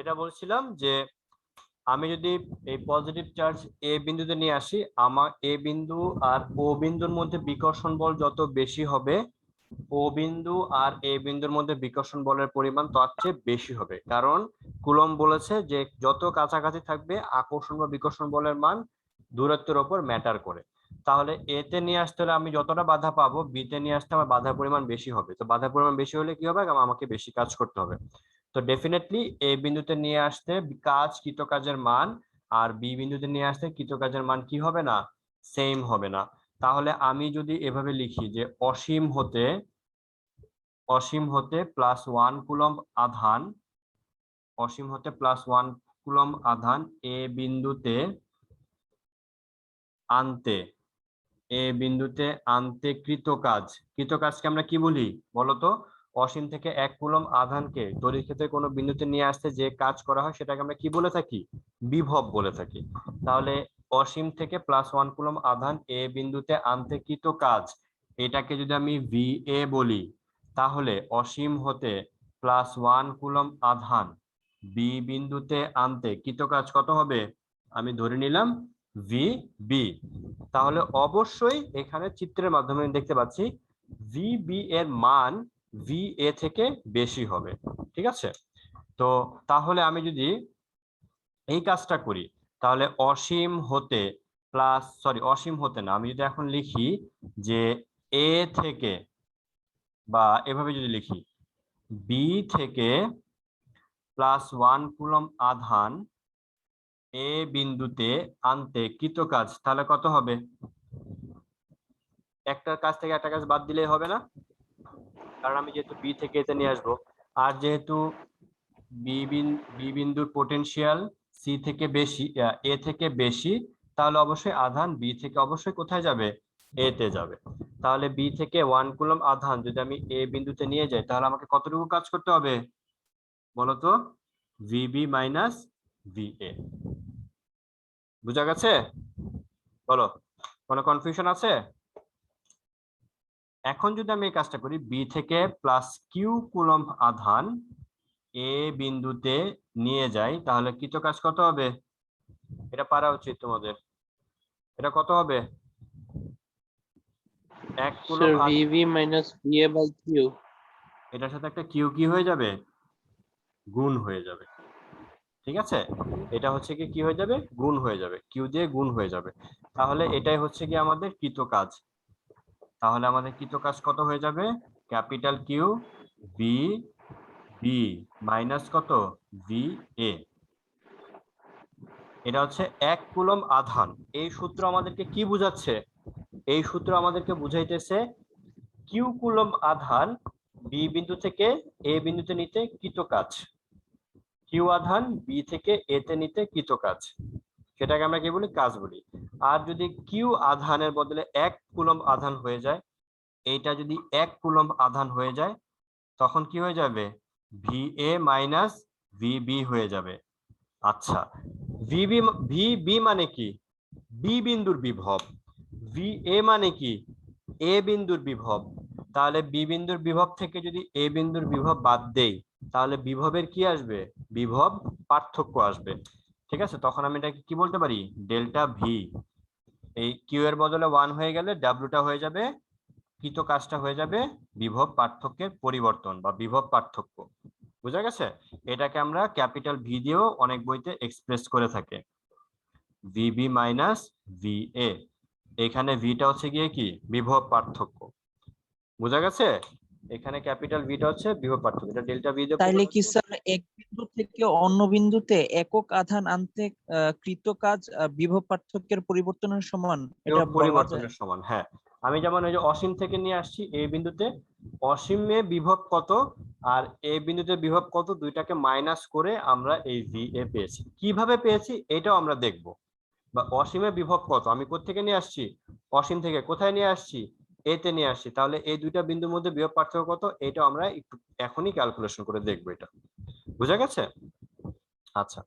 যেটা বলছিলাম যে আমি যদি এই পজিটিভ চার্জ এ বিন্দুতে নিয়ে আসি, আমার এ বিন্দু আর ও বিন্দুর মধ্যে বিকর্ষণ বল যত বেশি হবে, ও বিন্দু আর এ বিন্দুর মধ্যে বিকর্ষণ বলের পরিমাণ তার চেয়ে বেশি হবে। কারণ কুলম্ব বলেছে যে যত কাছাকাছি থাকবে আকর্ষণ বা বিকর্ষণ বলের মান দূরত্বের উপর ম্যাটার করে। তাহলে এতে নিয়ে আসতে হলে আমি যতটা বাধা পাবো, বিতে নিয়ে আসতে আমার বাধার পরিমাণ বেশি হবে। তো বাধার পরিমাণ বেশি হলে কি হবে, আমাকে বেশি কাজ করতে হবে। তো ডেফিনেটলি এ বিন্দুতে নিয়ে আসতে কাজ কৃতকাজের মান আর বি বিন্দুতে নিয়ে আসতে কৃতকাজের মান কি হবে না, সেম হবে না। তাহলে আমি যদি এভাবে লিখি যে অসীম হতে +1 কুলম্ব আধান, অসীম হতে +1 কুলম্ব আধান এ বিন্দুতে আনতে, এ বিন্দুতে আনতে কৃতকাজকে আমরা কি বলি বলতো? অসীম থেকে 1 কুলম্ব আধানকে তড়িৎ ক্ষেত্রের কোনো বিন্দুতে নিয়ে আসতে যে কাজ করা হয় সেটাকে আমরা কি বলে থাকি, বিভব বলে থাকি। তাহলে অসীম থেকে +1 কুলম্ব আধান এ বিন্দুতে আনতে কৃতকাজ, এটাকে যদি আমি ভি এ বলি, তাহলে অসীম হতে +1 কুলম্ব আধান বি বিন্দুতে আনতে কৃতকাজ কত হবে, আমি ধরে নিলাম ভি বি। তাহলে অবশ্যই এখানে চিত্রের মাধ্যমে দেখতে পাচ্ছি ভিবি এর মান ভি এ থেকে বেশি হবে। ঠিক আছে, তো তাহলে আমি যদি এই কাজটা করি, তাহলে অসীম হতে না, আমি যদি এখন লিখি যে এ থেকে, বা এভাবে যদি লিখি বি থেকে +1 কুলম্ব আধান এ বিন্দুতে আনতে কৃতকাজ, তাহলে কত হবে? একটা কাজ থেকে একটা কাজ বাদ দিলেই হবে না, কারণ আমি যেহেতু বি থেকে এতে নিয়ে আসবো। আর যেহেতু বি বিন্দুর পোটেনশিয়াল সি থেকে বেশি, এ থেকে বেশি, তাহলে অবশ্যই আধান বি থেকে অবশ্যই কোথায় যাবে, এ তে যাবে। তাহলে বি থেকে 1 কুলম্ব আধান যদি আমি এ বিন্দুতে নিয়ে যাই, তাহলে আমাকে কতটুকু কাজ করতে হবে বলতো? VB minus VA. বুঝা গেছে? বলো, কোনো কনফিউশন আছে? এখন যদি আমি এই কাজটা করি, বি থেকে +q কুলম্ব আধান এ বিন্দুতে নিয়ে যাই, তাহলে কৃতকাজ কত হবে? এটা পারা উচিত তোমাদের। এটা কত হবে? 1 coulomb VV minus VA by Q. এটার সাথে একটা কিউ কি হয়ে যাবে, গুণ হয়ে যাবে। ঠিক আছে, এটা হচ্ছে কি হয়ে যাবে, গুণ হয়ে যাবে, কিউ দিয়ে গুণ হয়ে যাবে। তাহলে এটাই হচ্ছে কি আমাদের কৃতকাজ। তাহলে আমাদের কৃতকাজ কত হয়ে যাবে, capital Q V B minus কত, ভি এ। এটা হচ্ছে 1 কুলম্ব আধান। এই সূত্র আমাদেরকে কি বুঝাচ্ছে? এই সূত্র আমাদেরকে বুঝাইতেছে কিউ কুলম্ব আধান বি বিন্দু থেকে এ বিন্দুতে নিতে কৃতকাজ, কিউ আধান বি থেকে এ তে নিতে কৃতকাজ, সেটাকে আমরা কি বলি, কাজ বলি। আর যদি কিউ আধানের বদলে 1 কুলম্ব আধান হয়ে যায়, এইটা যদি 1 কুলম্ব আধান হয়ে যায়, তখন কি হয়ে যাবে, ভি এ মাইনাস ভিবি হয়ে যাবে। আচ্ছা, ভিবি মানে কি, বি বিন্দুর বিভব। ভি এ মানে কি, এ বিন্দুর বিভব। তাহলে বি বিন্দুর বিভব থেকে যদি এ বিন্দুর বিভব বাদ দেই, তাহলে বিভবের কি আসবে, বিভব পার্থক্য আসবে। ঠিক আছে, তখন আমি এটাকে কি বলতে পারি, ডেল্টা ভি। এই কিউ এর বদলে 1 হয়ে গেলে ডাব্লিউটা হয়ে যাবে, কৃত কাজটা হয়ে যাবে বিভব পার্থক্যের পরিবর্তন বা বিভব পার্থক্য। বুঝা গেছে? এটাকে আমরা ক্যাপিটাল ভি দিয়েও অনেক বইতে এক্সপ্রেস করে থাকে, ভিবি মাইনাস ভিএ। এখানে ভিটা হচ্ছে গিয়ে কি, বিভব পার্থক্য। বুঝা গেছে? এখানে ক্যাপিটাল ভিটা হচ্ছে বিভব পার্থক্য, এটা ডেল্টা ভি দিয়ে। তাইলে কি স্যার এক বিন্দু থেকে অন্য বিন্দুতে একক আধান আনতে কৃত কাজ বিভব পার্থক্যের পরিবর্তনের সমান, এটা বলা যায়? পরিবর্তনের সমান, হ্যাঁ। আমি যেমন ওই যে অসীম থেকে নিয়ে আসছি এ বিন্দুতে, অসীমে বিভব কত আর এ বিন্দুতে বিভব কত, দুইটাকে মাইনাস করে আমরা এই ভি এ পেয়েছি। কিভাবে পেয়েছি এটাও আমরা দেখব। বা অসীমে বিভব কত আমি কোত্থেকে নিয়ে আসছি, অসীম থেকে কোথায় নিয়ে আসছি, এ তে নিয়ে আসছি। তাহলে এই দুইটা বিন্দুর মধ্যে বিভব পার্থক্য কত, এটা আমরা একটু এখনই ক্যালকুলেশন করে দেখবো। এটা বুঝা গেছে? আচ্ছা,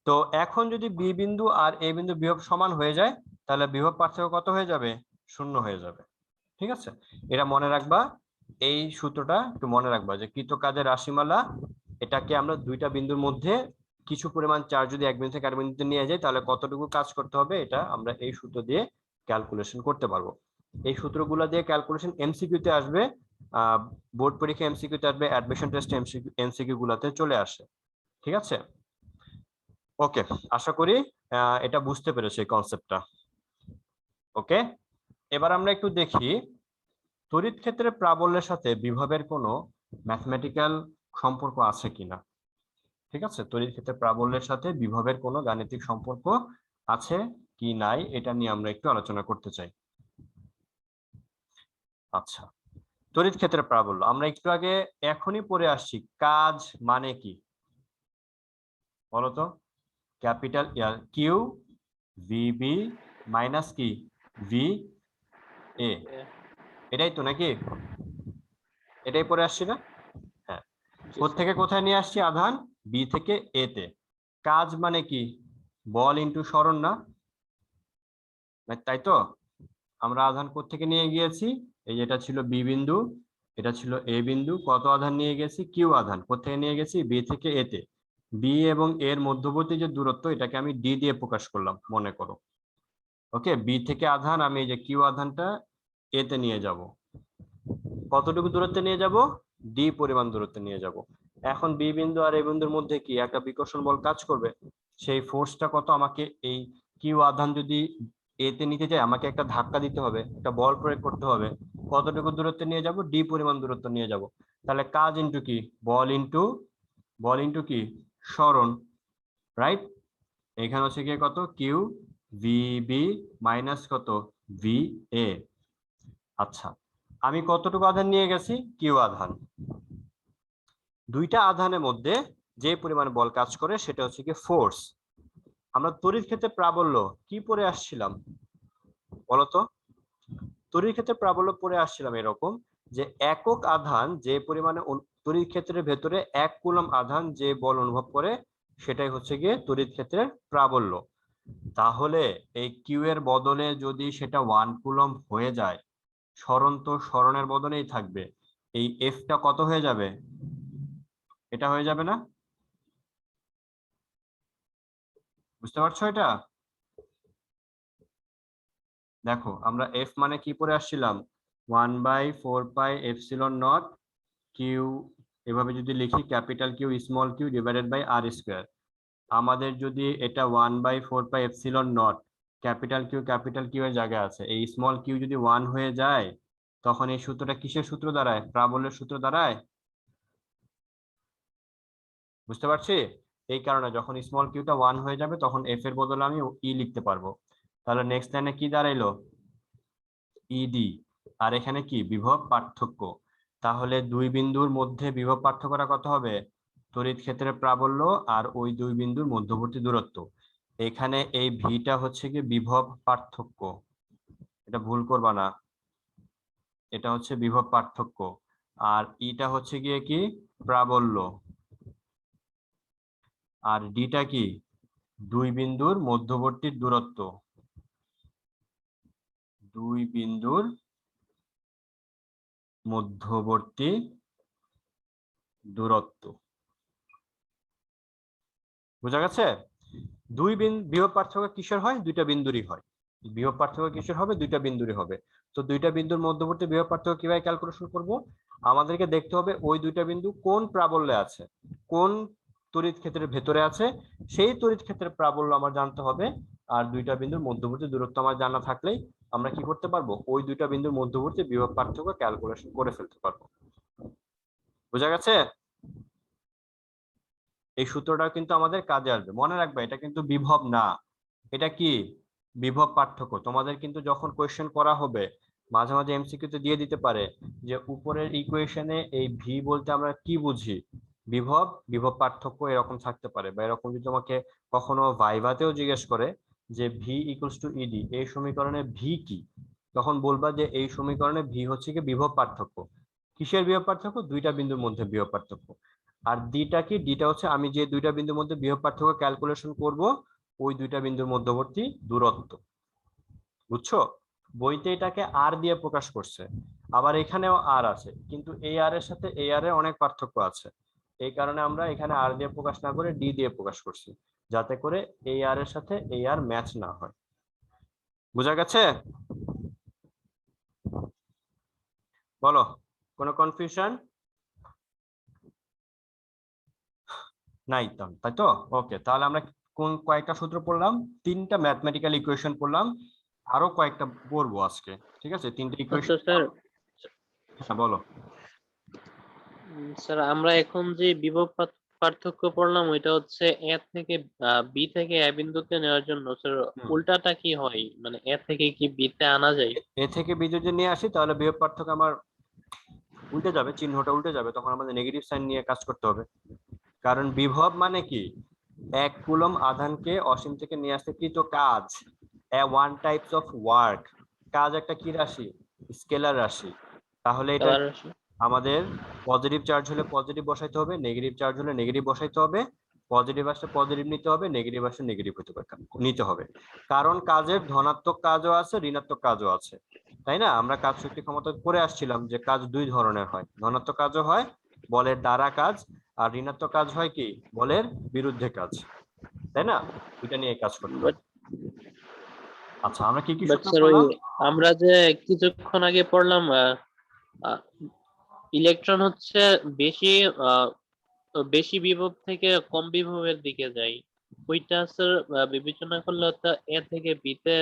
তো এখন যদি বি বিন্দু আর এ বিন্দু বিভব সমান হয়ে যায়, তাহলে বিভব পার্থক্য কত হয়ে যাবে, 0 হয়ে যাবে। ঠিক আছে, এটা মনে রাখবা। এই সূত্রটা একটু মনে রাখবা যে কৃত কাজের রাশিমালা, এটাকে আমরা দুইটা বিন্দুর মধ্যে কিছু পরিমাণ চার্জ যদি এক বিন্দু থেকে আরেক বিন্দুতে নিয়ে যায় তাহলে কতটুকু কাজ করতে হবে, এটা আমরা এই সূত্র দিয়ে ক্যালকুলেশন করতে পারবো। এই সূত্রগুলো দিয়ে ক্যালকুলেশন এমসিকিউ তে আসবে, বোর্ড পরীক্ষা এমসিকিউ তে আসবে, অ্যাডমিশন টেস্ট এমসিকিউ গুলাতে চলে আসে। ঠিক আছে, ওকে, আশা করি এটা বুঝতে পেরেছো এই কনসেপ্টটা। ওকে, এবার আমরা একটু দেখি তড়িৎ ক্ষেত্রের প্রাবল্যের সাথে বিভবের কোনো ম্যাথমেটিক্যাল সম্পর্ক আছে কিনা। ঠিক আছে, তড়িৎ ক্ষেত্রের প্রাবল্যের সাথে বিভবের কোনো গাণিতিক সম্পর্ক আছে কি নাই এটা নিয়ে আমরা একটু আলোচনা করতে চাই। আচ্ছা, তড়িৎ ক্ষেত্রের প্রাবল্য আমরা একটু আগে এখনই পড়ে আসছি, কাজ মানে কি বলতো? ক্যাপিটাল কিউ ভিবি মাইনাস কি ভি এ, এটাই তো নাকি? এটাই পড়ে আসছি না? হ্যাঁ, থেকে কোথায় নিয়ে আসছি আধান? বি থেকে এ তে। কাজ মানে কি? বল ইনটু সরণ না, তাই তো? আমরা আধান থেকে নিয়ে গিয়েছি, এই যেটা ছিল বি বিন্দু, এটা ছিল এ বিন্দু, কত আধান নিয়ে গেছি? কিউ আধান। কোথায় নিয়ে গেছি? বি থেকে এ তে। বি এবং এর মধ্যবর্তী যে দূরত্ব এটাকে আমি ডি দিয়ে প্রকাশ করলাম মনে করো। ওকে, বি থেকে আধান আমি এই যে কিউ আধানটা এ তে নিয়ে যাব। কতটুকু দূরত্বে নিয়ে যাব? ডি পরিমাণ দূরত্বে নিয়ে যাব। এখন বি বিন্দু আর এ বিন্দুর মধ্যে কি একটা বিকর্ষণ বল কাজ করবে? সেই ফোর্সটা কত? আমাকে এই কিউ আধান যদি এ তে নিতে চাই আমাকে একটা ধাক্কা দিতে হবে, একটা বল প্রয়োগ করতে হবে। কতটুকু দূরত্বে নিয়ে যাব? ডি পরিমাণ দূরত্ব নিয়ে যাব। তাহলে কাজ ইনটু কি? বল ইনটু কি? সরণ, রাইট? এখানে হচ্ছে কি কত? কিউ ভিবি মাইনাস কত? ভি এ। আচ্ছা, আমি কতটুকু আধান নিয়ে গেছি? কিউ আধান। দুইটা আধানের মধ্যে যে পরিমাণ বল কাজ করে সেটা হচ্ছে কি ফোর্স। আমরা তড়িৎ ক্ষেত্রে প্রাবল্য কি পড়ে আসছিলাম বলতো? তড়িৎ ক্ষেত্রে প্রাবল্য পড়ে আসছিলাম এরকম যে একক আধান যে পরিমাণে তড়িৎ ক্ষেত্রের ভেতরে 1 কুলম্ব আধান যে বল অনুভব করে সেটাই হচ্ছে গিয়ে তড়িৎ ক্ষেত্রের প্রাবল্য। তাহলে এই কিউ এর বদলে যদি সেটা 1 কুলম্ব হয়ে যায়, সরণ তো সরণের বদলেই থাকবে, এই এফটা কত হয়ে যাবে? এটা হয়ে যাবে না? বুঝতে পারছো এটা? দেখো আমরা এফ মানে কি পড়ে আসছিলাম? 1/4 পাই এপসিলন নট কিউ, এভাবে যদি লিখি capital Q small Q divided by R square. আমাদের যদি এটা 1/4 pi epsilon not capital Q এর জায়গায় আছে, এই স্মল কিউ যদি 1 হয়ে যায় তখন এই সূত্রটা কিসের সূত্র দাঁড়ায়? প্রাবল্যের সূত্র দাঁড়ায়। বুঝতে পারছি? এই কারণে যখন স্মল কিউটা 1 হয়ে যাবে তখন এফ এর বদলে আমি ই লিখতে পারবো। তাহলে নেক্সট লাইনে কি দাঁড়াইলো? ইডি। আর এখানে কি? বিভব পার্থক্য। তাহলে দুই বিন্দুর মধ্যে বিভব পার্থক্যটা কত হবে? তড়িৎ ক্ষেত্রের প্রাবল্য আর ওই দুই বিন্দুর মধ্যবর্তী দূরত্ব। এখানে এই ভিটা হচ্ছে কি বিভব পার্থক্য, এটা ভুল করবা না, এটা হচ্ছে বিভব পার্থক্য। আর ইটা হচ্ছে গিয়ে কি? প্রাবল্য। আর ডিটা কি? দুই বিন্দুর মধ্যবর্তী দূরত্ব, দুই বিন্দুর মধ্যবর্তী দূরত্ব। বোঝা গেছে? দুই বিভব পার্থক্য কিসের হয়? দুইটা বিন্দুরই হয়। বিভব পার্থক্য কিসের হবে? দুইটা বিন্দুরই হবে। তো দুইটা বিন্দুর মধ্যবর্তী বিভব পার্থক্য কিভাবে ক্যালকুলেশন করব? আমাদেরকে দেখতে হবে ওই দুইটা বিন্দু কোন প্রাবল্যে আছে, কোন তড়িৎ ক্ষেত্রের ভেতরে আছে, সেই তড়িৎ ক্ষেত্রের প্রাবল্য আমার জানতে হবে। আর দুইটা বিন্দুর মধ্যবর্তী দূরত্ব আমার জানা থাকলেই আমরা কি করতে পারবো? ওই দুইটা বিন্দুর মধ্যবর্তী বিভব পার্থক্য ক্যালকুলেশন করে ফেলতে পারবো। বোঝা গেছে? এই সূত্রটা কিন্তু আমাদের কাজে আসবে, মনে রাখবে এটা কিন্তু বিভব না, এটা কি? বিভব পার্থক্য। তোমাদের কিন্তু যখন কোয়েশ্চেন করা হবে মাঝে মাঝে এমসিকিউ তে দিয়ে দিতে পারে যে উপরের ইকুয়েশনে এই ভি বলতে আমরা কি বুঝি? বিভব পার্থক্য এরকম থাকতে পারে, বা এরকম যদি তোমাকে কখনো ভাইভাতেও জিজ্ঞেস করে যে ভি ইকুয়ালস টু ইডি, এই সমীকরণে ভি কি, তখন বলবা যে এই সমীকরণে ভি হচ্ছে কি বিভব পার্থক্য। কিসের বিভব পার্থক্য? দুইটা বিন্দুর মধ্যে বিভব পার্থক্য। আর ডিটা কি? ডিটা হচ্ছে আমি যে দুইটা বিন্দুর মধ্যে বিভব পার্থক্য ক্যালকুলেশন করব ওই দুইটা বিন্দুর মধ্যবর্তী দূরত্ব। বুঝছো? বইতে এটাকে আর দিয়ে প্রকাশ করছে, আবার এখানেও আর আছে, কিন্তু এই আর এর সাথে এই আর এর অনেক পার্থক্য আছে। এই কারণে আমরা এখানে আর দিয়ে প্রকাশ না করে ডি দিয়ে প্রকাশ করছি, যাতে করে এই আর এর সাথে এই আর ম্যাচ না হয়। বোঝা গেছে? বলো, কোনো কনফিউশন নাই তো, তাই তো? ওকে, তাহলে আমরা কোন কয়েকটা সূত্র পড়লাম? 3টা ম্যাথমেটিক্যাল ইকুয়েশন পড়লাম, আরো কয়েকটা পড়বো আজকে। ঠিক আছে, 3টে ইকুয়েশন। আচ্ছা স্যার, হ্যাঁ বলো। স্যার আমরা এখন যে বিভব পার্থক্য পড়লাম ওইটা হচ্ছে এ থেকে বি থেকে এ বিন্দুতে নেওয়ার জন্য স্যার হুম। উল্টাটা কি হয়, মানে এ থেকে কি বি তে আনা যায়? এ থেকে বি যদি নিয়ে আসি তাহলে বিভব পার্থক্য আমার উল্টে যাবে, চিহ্নটা উল্টে যাবে, তখন আমাদের নেগেটিভ সাইন নিয়ে কাজ করতে হবে। কারণ বিভব মানে কি? 1 কুলম আধানকে অসীম থেকে নিয়ে আসতে কৃত কাজ, ওয়ান টাইপস অফ ওয়ার্ক। কাজ একটা কি রাশি? স্কেলার রাশি। তাহলে এটা কালার আসে। আমাদের পজিটিভ চার্জ হলে পজিটিভ বসাইতে হবে, নেগেটিভ চার্জ হলে নেগেটিভ বসাইতে হবে, পজিটিভ আসলে পজিটিভ নিতে হবে, নেগেটিভ আসলে নেগেটিভ নিতে হবে। কারণ কাজের ধনাত্মক কাজও আছে, ঋণাত্মক কাজও আছে, তাই না? আমরা কাজ শক্তি ক্ষমতা পড়ে আসছিলাম যে কাজ দুই ধরনের হয়, ধনাত্মক কাজও হয় বলের দ্বারা কাজ, আর ঋণাত্মক কাজ হয় কি? বলের বিরুদ্ধে কাজ, তাই না? এটা নিয়ে কাজ করতে হবে। আচ্ছা, আমরা কি কি বাট সূত্র স্যার ওই পড়লাম? আমরা যে কিছুক্ষণ আগে পড়লাম ইলেকট্রন হচ্ছে বেশি বেশি বিভব থেকে কম বিভবের দিকে যায়, ওইটা স্যার বিবেচনা করলে তো এ থেকে বি তে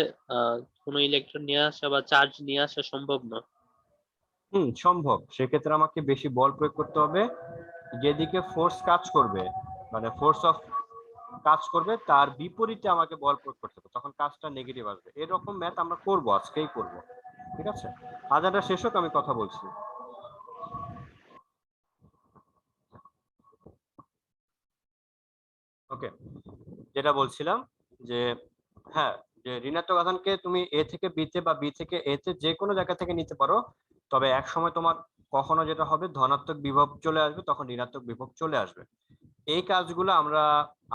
কোনো ইলেকট্রন নিয়ে আসা বা চার্জ নিয়ে আসা সম্ভব না। সম্ভব। সেক্ষেত্রে আমাকে বেশি বল প্রয়োগ করতে হবে, যেদিকে ফোর্স কাজ করবে, মানে ফোর্স অফ কাজ করবে তার বিপরীতে আমাকে বল প্রয়োগ করতে হবে, তখন কাজটা নেগেটিভ আসবে। এরকম ম্যাথ আমরা করব, আজকেই করব। ঠিক আছে, আজাটা শেষ হোক, আমি কথা বলছি। ওকে, যেটা বলছিলাম যে হ্যাঁ, যে ঋণাত্মক আধানকে তুমি এ থেকে বি তে বা বি থেকে এ তে যে কোনো জায়গা থেকে নিতে পারো, তবে এক সময় তোমার কখনো যেটা হবে ধনাত্মক বিভব চলে আসবে, তখন ঋণাত্মক বিভব চলে আসবে। এই কাজগুলো আমরা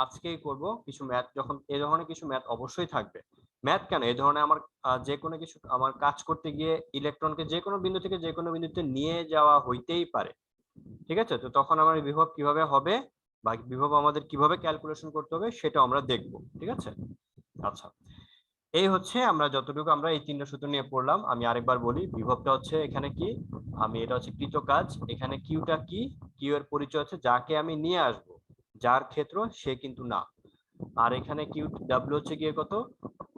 আজকেই করব। কিছু ম্যাথ, যখন এই ধরনের কিছু ম্যাথ অবশ্যই থাকবে। ম্যাথ কেন, এই ধরনের আমার যে কোনো কিছু আমার কাজ করতে গিয়ে ইলেকট্রনকে যে কোনো বিন্দু থেকে যে কোনো বিন্দুতে নিয়ে যাওয়া হইতেই পারে। ঠিক আছে, তো তখন আমার বিভব কিভাবে হবে বা বিভব আমাদের কিভাবে ক্যালকুলেশন করতে হবে সেটা আমরা দেখব। ঠিক আছে, আচ্ছা, এই হচ্ছে আমরা যতটুকু আমরা এই 3টা সূত্র নিয়ে পড়লাম। আমি আরেকবার বলি, বিভবটা হচ্ছে এখানে কি, আমি এটা হচ্ছে কৃত কাজ, এখানে কিউটা কি? কিউ এর পরিচয় হচ্ছে যাকে আমি নিয়ে আসব, যার ক্ষেত্র সে কিন্তু না। আর এখানে কিউ ডাব্লিউ হচ্ছে গিয়ে কত?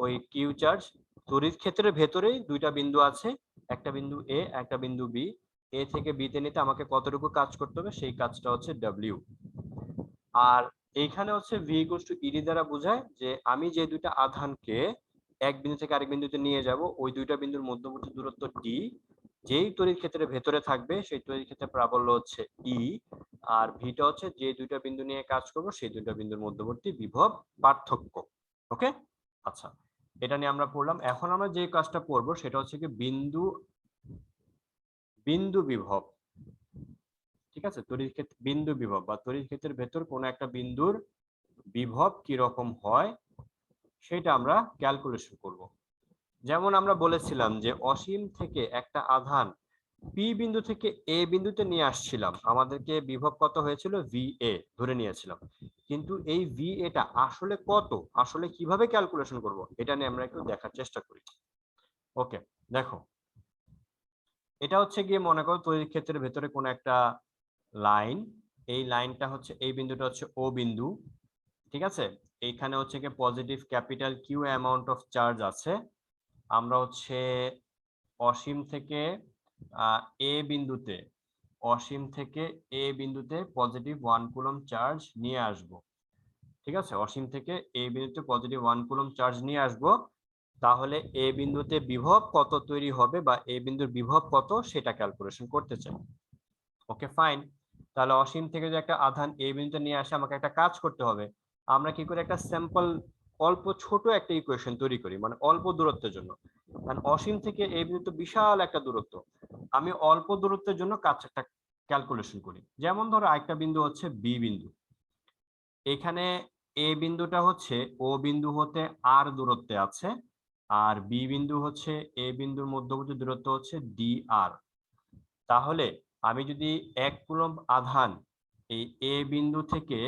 ওই কিউ চার্জ। তড়িৎ ক্ষেত্রের ভেতরেই দুইটা বিন্দু আছে, একটা বিন্দু এ, একটা বিন্দু বি। এ থেকে বি তে নিতে আমাকে কতটুকু কাজ করতে হবে, সেই কাজটা হচ্ছে ডাব্লিউ। আর এইখানে হচ্ছে ভি ইকুয়ালস টু ইডি দ্বারা বোঝায় যে আমি যে দুইটা আধানকে এক বিন্দু থেকে আরেক বিন্দুতে নিয়ে যাব, ওই দুইটা বিন্দুর মধ্যবর্তী দূরত্ব ডি, যেই তড়িৎ ক্ষেত্রের ভেতরে থাকবে সেই তড়িৎ ক্ষেত্রের প্রাবল্য হচ্ছে ই, আর ভিটা হচ্ছে যে দুইটা বিন্দু নিয়ে কাজ করব সেই দুইটা বিন্দুর মধ্যবর্তী বিভব পার্থক্য। ওকে, আচ্ছা, এটা নিয়ে আমরা পড়লাম। এখন আমরা যে কাজটা করব সেটা হচ্ছে কি বিন্দু বিন্দু বিভব। ঠিক আছে, তড়িৎ ক্ষেত্র বিন্দু বিভব বা তড়িৎ ক্ষেত্রের ভেতর কোন একটা বিন্দুর বিভব কি রকম হয় সেটা আমরা ক্যালকুলেশন করব। যেমন আমরা বলেছিলাম যে অসীম থেকে একটা আধান পি বিন্দু থেকে এ বিন্দুতে নিয়ে আসছিলাম, আমাদেরকে বিভব কত হয়েছিল? ভি এ ধরে নিয়েছিলাম। কিন্তু এই ভি এটা আসলে কত, আসলে কিভাবে ক্যালকুলেশন করব, এটা নিয়ে আমরা একটু দেখার চেষ্টা করি। ওকে, দেখো, এটা হচ্ছে গিয়ে মনে করো তড়িৎ ক্ষেত্রের ভেতরে কোন একটা লাইন, এই লাইনটা হচ্ছে, এই বিন্দুটা হচ্ছে ও বিন্দু। ঠিক আছে, এইখানে হচ্ছে কি positive capital Q amount of charge আছে। আমরা হচ্ছে অসীম থেকে এ বিন্দুতে, অসীম থেকে এ বিন্দুতে পজিটিভ 1 কুলম চার্জ নিয়ে আসব। ঠিক আছে, অসীম থেকে এ বিন্দুতে পজিটিভ 1 কুলম চার্জ নিয়ে আসব। তাহলে এ বিন্দুতে বিভব কত তৈরি হবে বা এ বিন্দুর বিভব কত সেটা ক্যালকুলেশন করতে চাই। ওকে ফাইন, তাহলে অসীম থেকে যে একটা আধান এ বিন্দুতে নিয়ে আসে আমাকে একটা কাজ করতে হবে। আমরা কি করে একটা স্যাম্পল অল্প ছোট একটা ইকুয়েশন তৈরি করি, মানে অল্প দূরত্বের জন্য। কারণ অসীম থেকে এ বিন্দু বিশাল একটা দূরত্ব, আমি অল্প দূরত্বের জন্য কাজটা ক্যালকুলেশন করি। যেমন ধরো একটা বিন্দু হচ্ছে বি বিন্দু, এখানে এ বিন্দুটা হচ্ছে ও বিন্দু হতে আর দূরত্বে আছে, আর বি বিন্দু হচ্ছে এ বিন্দুর মধ্যবর্তী দূরত্ব হচ্ছে ডি আর। তাহলে আমি যদি 1 কুলম্ব আধান এই এ বিন্দু থেকে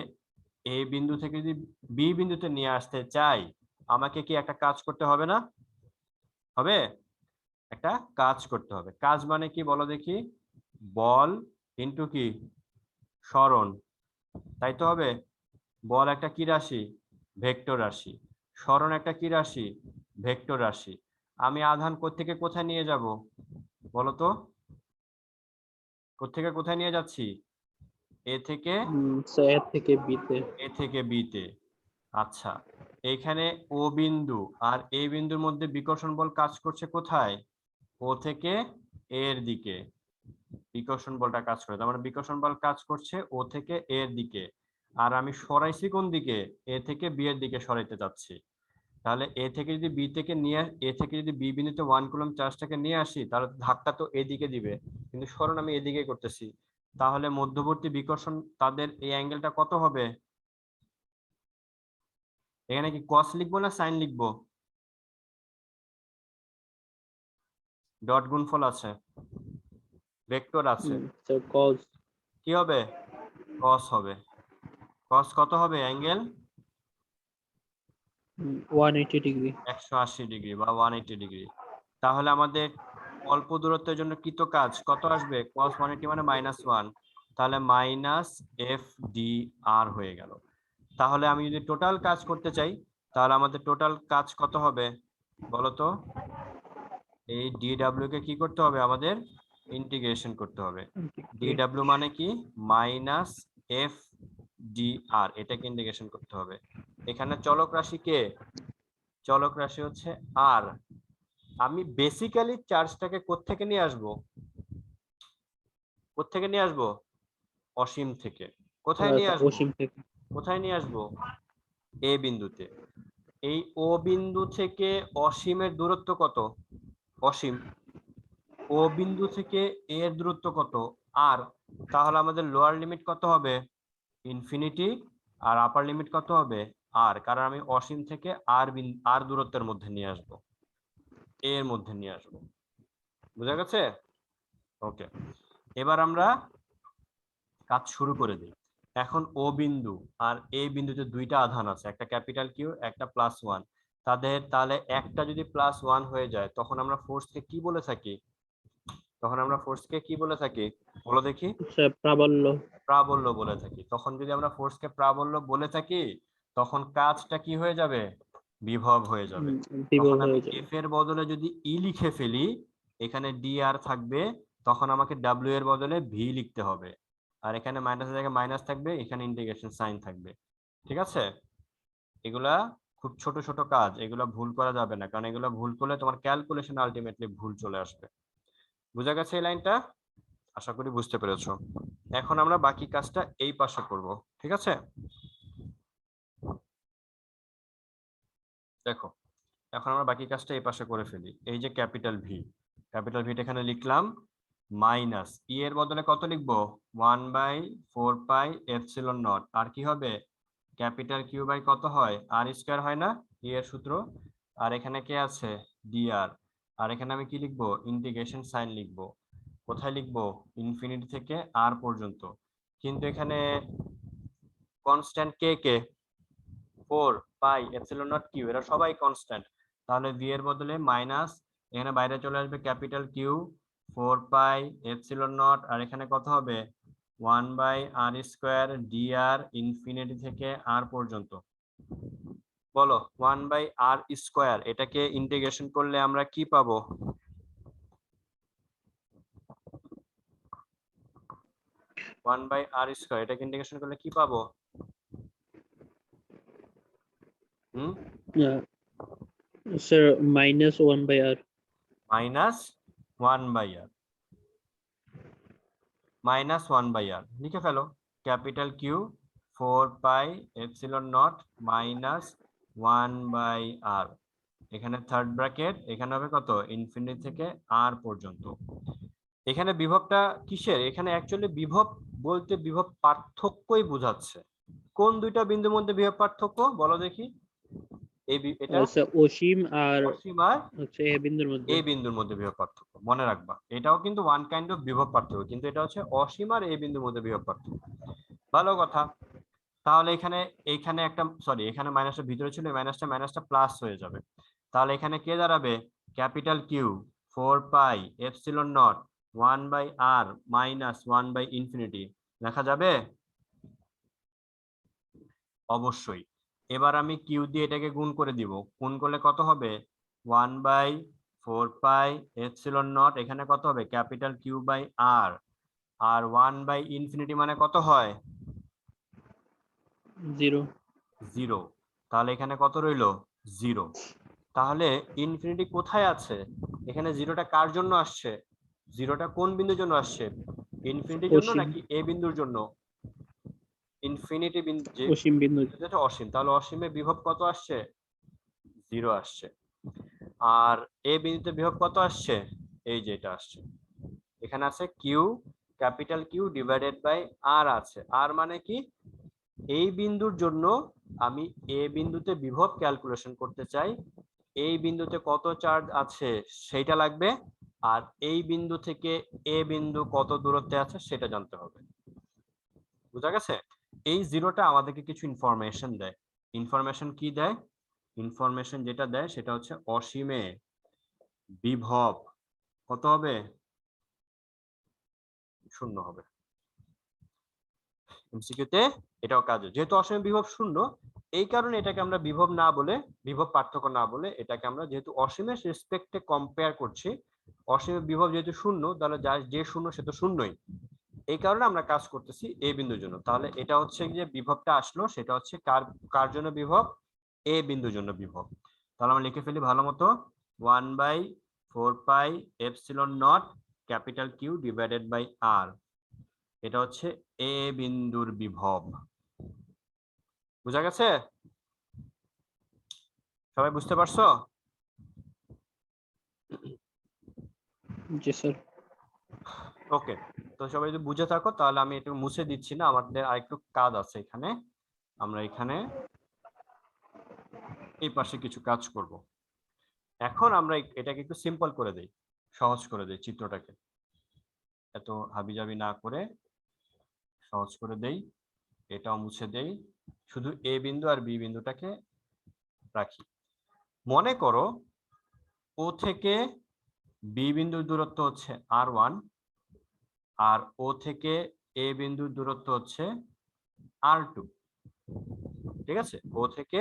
যদি বি বিন্দুতে নিয়ে আসতে চাই, আমাকে কি একটা কাজ করতে হবে না? হবে, একটা কাজ করতে হবে। কাজ মানে কি বলো দেখি? বল ইনটু কি? সরণ, তাই তো হবে। বল একটা কি রাশি? ভেক্টর রাশি। সরণ একটা কি রাশি? ভেক্টর রাশি। আমি আধান কোত্থেকে কোথায় নিয়ে যাব বলো তো? কোত্থেকে কোথায় নিয়ে যাচ্ছি? এ থেকে এ থেকে বিতে। বিতে। আচ্ছা, এইখানে ও বিন্দু আর এ বিন্দুর মধ্যে বিকর্ষণ বল কাজ করছে কোথায়? ও থেকে এর দিকে বিকর্ষণ বলটা কাজ করে। তার মানে বিকর্ষণ বল কাজ করছে ও থেকে এর দিকে, আর আমি সরাইছি কোন দিকে? এ থেকে বি এর দিকে সরাইতে যাচ্ছি। তাহলে এ থেকে যদি বি বিন্দুতে 1 কুলম্ব চার্জটাকে নিয়ে আসি, তাহলে ধাক্কা তো এদিকে দিবে, কিন্তু সরণ আমি এদিকে করতেছি। তাহলে মধ্যবর্তী বিকর্ষণ তাদের এই অ্যাঙ্গেলটা কত হবে? এখানে কি কস লিখবো না সাইন লিখবো? ডট গুণফল আছে, ভেক্টর আছে, কজ কি হবে? কস হবে। কস কত হবে অ্যাঙ্গেল? 180 ডিগ্রি। 180 ডিগ্রি বা 180 ডিগ্রি। তাহলে আমাদের অল্প দূরত্বের জন্য কৃত কাজ কত আসবে? cos 180 মানে -1, তাহলে মাইনাস এফ ডি আর হয়ে গেল। তাহলে আমি যদি টোটাল কাজ করতে চাই, তাহলে আমাদের টোটাল কাজ কত হবে বলো তো? এই ডিডব্লিউ কে কি করতে হবে আমাদের? ইন্টিগ্রেশন করতে হবে। ডিডব্লিউ মানে কি? মাইনাস এফ ডি আর, এটাকে ইন্টিগ্রেশন করতে হবে। এখানে চলক রাশি কে? চলক রাশি হচ্ছে আর। আমি বেসিক্যালি চার্জটাকে কোত্থেকে নিয়ে আসবো? কোত্থেকে নিয়ে আসবো? অসীম থেকে। কোথায় নিয়ে আসবো? অসীম থেকে। কোথায় নিয়ে আসবো? এ বিন্দুতে। এই ও বিন্দু থেকে অসীমের দূরত্ব কত? অসীম। ও বিন্দু থেকে এ এর দূরত্ব কত? আর। তাহলে আমাদের লোয়ার লিমিট কত হবে? ইনফিনিটি। আর আপার লিমিট কত হবে? আর, কারণ আমি অসীম থেকে আর দূরত্বের মধ্যে নিয়ে আসবো, এর মধ্যে নিয়ে আসবো। বুঝা গেছে? ওকে, এবার আমরা কাজ শুরু করে দিই। এখন ও বিন্দু আর এ বিন্দুতে দুইটা আধান আছে, একটা ক্যাপিটাল কিউ, একটা +1। তাহলে একটা যদি +1 হয়ে যায়, তখন আমরা ফোর্সকে কি বলে থাকি? বলো দেখি। প্রাবল্য। প্রাবল্য বলে থাকি। তখন যদি আমরা ফোর্সকে প্রাবল্য বলে থাকি, তখন কাজটা কি হয়ে যাবে? বিভব হয়ে যাবে। তখন আমি এফ এর বদলে যদি ই লিখে ফেলি, এখানে ডি আর থাকবে, তখন আমাকে ডাব্লিউ এর বদলে ভি লিখতে হবে। আর এখানে মাইনাসের জায়গায় মাইনাস থাকবে, এখানে ইন্টিগ্রেশন সাইন থাকবে। ঠিক আছে? এগুলা খুব ছোট ছোট কাজ, এগুলা ভুল করা যাবে না, কারণ এগুলা ভুল করলে তোমার ক্যালকুলেশন আলটিমেটলি ভুল চলে আসবে। বুঝা গেছে এই লাইনটা? আশা করি বুঝতে পেরেছো। এখন আমরা বাকি কাজটা এই পাশে করব। ঠিক আছে? দেখো, এখন আমরা বাকি কাজটা এই পাশে করে ফেলি। এই যে ক্যাপিটাল ভিটা এখানে লিখলাম, মাইনাস ই এর বদলে কত লিখবো? 1/4πε0। আর কি হবে? ক্যাপিটাল কিউ বাই কত হয়? আর স্কয়ার হয় না ই এর সূত্র। আর এখানে কে আছে? ডিআর। আর এখানে আমি কি লিখবো? ইন্টিগ্রেশন সাইন লিখবো। কোথায় লিখবো? ইনফিনিটি থেকে আর পর্যন্ত। কিন্তু এখানে কনস্ট্যান্ট কে কে? 4πε0 কিউ, এরা সবাই কনস্ট্যান্ট। তাহলে ভি এর বদলে মাইনাস, এখানে বাইরে চলে আসবে ক্যাপিটাল কিউ 4πε0, আর এখানে কত হবে? 1/r² dr ইনফিনিটি থেকে আর পর্যন্ত। বলো 1/r², এটাকে ইন্টিগ্রেশন করলে আমরা কি পাবো? 1/r², এটাকে ইন্টিগ্রেশন করলে কি পাবো? Sir -1/r। -1/r। -1/r লিখে ফেলো। Capital Q 4πε0 -1/r। এখানে থার্ড ব্র্যাকেট, এখানে হবে কত? ইনফিনিটি থেকে আর পর্যন্ত। এখানে বিভবটা কিসের? এখানে অ্যাকচুয়ালি বিভব বলতে বিভব পার্থক্যই বোঝাচ্ছে। কোন দুইটা বিন্দুর মধ্যে বিভব পার্থক্য বলো দেখি? এটা অসীম আর অসীম আর হচ্ছে এ বিন্দুর মধ্যে। এ বিন্দুর মধ্যে বিভব পার্থক্য মনে রাখবা। এটাও কিন্তু ওয়ান কাইন্ড অফ বিভব পার্থক্য, কিন্তু এটা হচ্ছে অসীম আর এ বিন্দুর মধ্যে বিভব পার্থক্য। ভালো কথা। তাহলে এখানে একটা সরি, এখানে মাইনাসটা ভিতরে ছিল, মাইনাসটা প্লাস হয়ে যাবে। তাহলে এখানে কে দাঁড়াবে? Capital Q 4 pi epsilon not 1 by R minus 1 by infinity লেখা যাবে? অবশ্যই। এবার আমি কিউ দিয়ে এটাকে গুণ করে দিব। গুণ করলে কত হবে? 1 বাই 4 পাই এপসিলন নট, এখানে কত হবে? ক্যাপিটাল কিউ বাই আর, আর 1 বাই ইনফিনিটি মানে কত হয়? 0। 0। তাহলে এখানে কত রইলো? 0। তাহলে ইনফিনিটি কোথায় আছে? এখানে জিরোটা কার জন্য আসছে? জিরোটা কোন বিন্দুর জন্য আসছে? ইনফিনিটির জন্য অসীম। নাকি এ বিন্দুর জন্য? ইনফিনিটি বিন্দু যে অসীম বিন্দু। যেটা অসীম, তাহলে অসীমে বিভব কত আসছে? 0 আসছে। আর এ বিন্দুতে বিভব কত আসছে? এই যে এটা আসছে। এখানে আছে Q, capital Q divided by R আছে। আর মানে কি? এই বিন্দুর জন্য আমি এ বিন্দুতে বিভব ক্যালকুলেশন করতে চাই, এই বিন্দুতে কত চার্জ আছে সেটা লাগবে, আর এই বিন্দু থেকে এ বিন্দু কত দূরত্বে আছে সেটা জানতে হবে। বুঝা গেছে? এই জিরোটা আমাদেরকে কিছু ইনফরমেশন দেয়। ইনফরমেশন কি দেয়? ইনফরমেশন যেটা দেয় সেটা হচ্ছে অসীমে বিভব কত হবে? 0 হবে। এমসিকিউতে এটাও কাজ, যেহেতু অসীমে বিভব 0, এই কারণে এটাকে আমরা বিভব না বলে, বিভব পার্থক্য না বলে, এটাকে আমরা যেহেতু অসীমের রেসপেক্টে কম্পেয়ার করছি, অসীমে বিভব যেহেতু 0, তাহলে যে 0 সে তো 0ই। এই কারণে আমরা কাজ করতেছি এ বিন্দুর জন্য। তাহলে এটা হচ্ছে যে বিভবটা আসলো সেটা হচ্ছে কার জন্য বিভব? এ বিন্দুর জন্য বিভব। তাহলে আমরা লিখে ফেলি ভালো মতো, 1 by 4 pi epsilon not capital Q divided by R, এটা হচ্ছে এ বিন্দুর বিভব। বুঝা গেছে? সবাই বুঝতে পারছো? জি স্যার। ওকে, তো সবাই যদি বুঝে থাকো তাহলে আমি একটু মুছে দিচ্ছি না, আমাদের আরেকটু কাজ আছে এখানে। আমরা এখানে এই পাশে কিছু কাজ করব। এখন আমরা এটাকে একটু সিম্পল করে দেই, সহজ করে দেই চিত্রটাকে, এত হাবিজাবি না করে সহজ করে দেই। এটাও মুছে দেই, শুধু এ বিন্দু আর বি বিন্দুটাকে রাখি। মনে করো ও থেকে বি বিন্দুর দূরত্ব হচ্ছে r1, আর ও থেকে এ বিন্দুর দূরত্ব হচ্ছে r2। ঠিক আছে? ও থেকে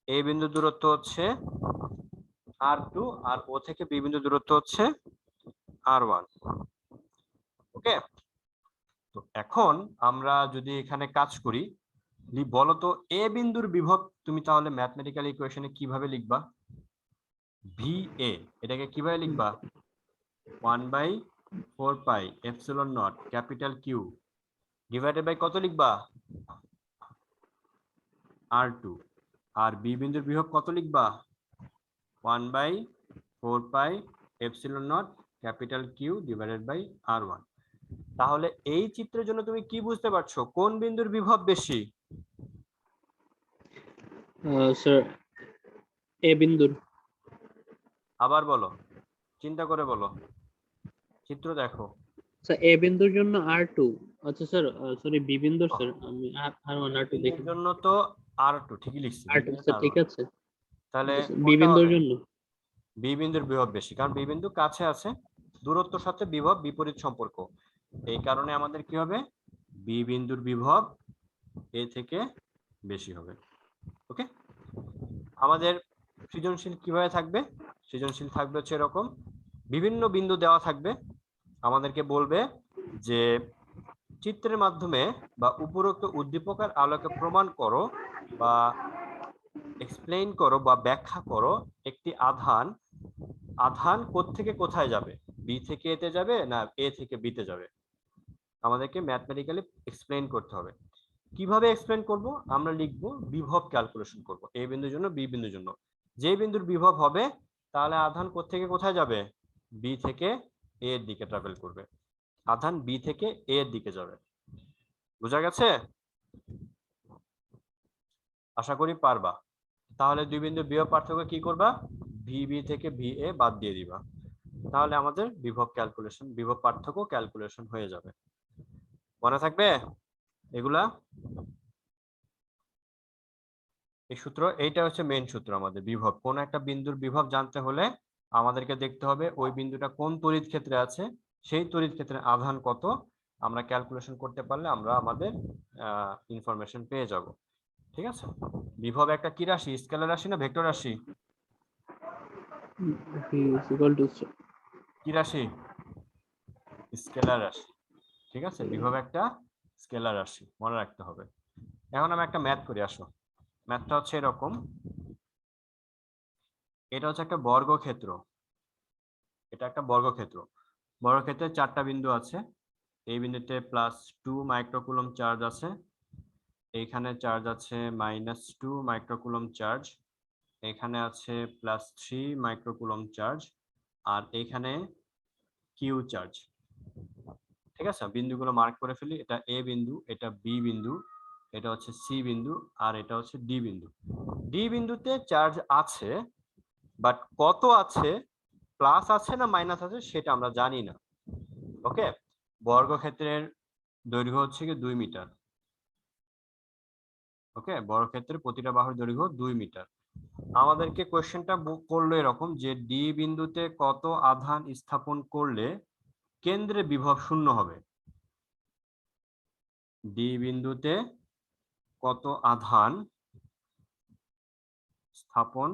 এ বিন্দুর দূরত্ব হচ্ছে r2, আর ও থেকে বি বিন্দুর দূরত্ব হচ্ছে r1। ওকে, তো এখন আমরা যদি এখানে কাজ করি, বলো তো এ বিন্দুর বিভব তুমি তাহলে ম্যাথমেটিক্যাল ইকুয়েশনে কিভাবে লিখবা? ভি এ, এটাকে কিভাবে লিখবা? 1 by 4 pi epsilon not capital Q divided by কত লিখবা? r2। আর বি বিন্দুর বিভব কত লিখবা? 1 by 4 pi epsilon not capital Q divided by r1। তাহলে এই চিত্রের জন্য তুমি কি বুঝতে পারছো? কোন বিন্দুর বিভব বেশি? স্যার এ বিন্দুর। আবার বলো, চিন্তা করে বলো, চিত্র দেখো। স্যার এ বিন্দুর জন্য R2। আচ্ছা স্যার, সরি বি বিন্দুর স্যার, আমি R1 R2 বিন্দুর দেখি। জন্য তো r2 ঠিকই লিখছি, R2 স্যার, ঠিক আছে। তাহলে বি কোনটা বিন্দুর হবে? জন্য বি বিন্দুর বিভব বেশি, কারণ বি বিন্দু কাছে আছে, দূরত্বের সাথে বিভব বিপরীত সম্পর্ক। এই কারণে আমাদের কি হবে? বি বিন্দুর বিভব এ থেকে বেশি হবে। ওকে, আমাদের সৃজনশীল কিভাবে থাকবে? সৃজনশীল থাকবে হচ্ছে এরকম, বিভিন্ন বিন্দু দেওয়া থাকবে, আমাদেরকে বলবে যে চিত্রের মাধ্যমে বা উপরোক্ত উদ্দীপকের আলোকে প্রমাণ করো বা এক্সপ্লেইন করো বা ব্যাখ্যা করো একটি আধান কোত্থেকে কোথায় যাবে, বি থেকে এতে যাবে না এ থেকে বিতে যাবে, আমাদেরকে ম্যাথমেটিক্যালি এক্সপ্লেইন করতে হবে। কিভাবে এক্সপ্লেইন করব? আমরা লিখব বিভব ক্যালকুলেশন করব এ বিন্দুর জন্য বি বিন্দুর জন্য। যে বিন্দুর বিভব হবে তাহলে আধান কোত্থেকে কোথায় যাবে? বি থেকে এ এর দিকে ট্রাভেল করবে, আধান বি থেকে এ এর দিকে যাবে। বুঝা গেছে? আশা করি পারবা। তাহলে দুই বিন্দুর বিভব পার্থক্য কি করবা? ভিবি থেকে ভি এ বাদ দিয়ে দিবা, তাহলে আমাদের বিভব পার্থক্য ক্যালকুলেশন হয়ে যাবে। মনে থাকবে? এগুলা এই সূত্র, এইটা হচ্ছে মেইন সূত্র আমাদের বিভব। কোন একটা বিন্দুর বিভব জানতে হলে আমাদেরকে দেখতে হবে ওই বিন্দুটা কোন তড়িৎ ক্ষেত্রে আছে, সেই তড়িৎ ক্ষেত্রের আধান কত, আমরা ক্যালকুলেশন করতে পারলে আমরা আমাদের ইনফরমেশন পেয়ে যাব। ঠিক আছে, বিভব একটা কি রাশি, স্কেলার রাশি না ভেক্টর রাশি? কি রাশি? স্কেলার রাশি। ঠিক আছে, বিভব একটা স্কেলার রাশি, মনে রাখতে হবে। এখন আমি একটা ম্যাথ করি, আসো। ম্যাথটা হচ্ছে এরকম, এটা হচ্ছে একটা বর্গক্ষেত্র, এটা একটা বর্গক্ষেত্র। বর্গক্ষেত্রে 4টা বিন্দু আছে। এই বিন্দুতে +2 মাইক্রোকুলম চার্জ আছে, এইখানে চার্জ আছে -2 মাইক্রোকুলম চার্জ, এখানে আছে +3 মাইক্রোকুলম চার্জ, আর এখানে কিউ চার্জ। ঠিক আছে, বিন্দুগুলো মার্ক করে ফেলি। এটা এ বিন্দু, এটা বি বিন্দু, এটা হচ্ছে সি বিন্দু, আর এটা হচ্ছে ডি বিন্দু। ডি বিন্দুতে চার্জ আছে, বাট কত আছে, প্লাস আছে না মাইনাস আছে সেটা আমরা জানি না। ওকে, বর্গক্ষেত্রের দৈর্ঘ্য হচ্ছে কি 2 মিটার। ওকে, বর্গক্ষেত্রের প্রতিটা বাহুর দৈর্ঘ্য 2 মিটার। আমাদেরকে কোশ্চেনটা করলো এরকম যে ডি বিন্দুতে কত আধান স্থাপন করলে কেন্দ্রে বিভব শূন্য হবে। ডি বিন্দুতে কত আধান স্থাপন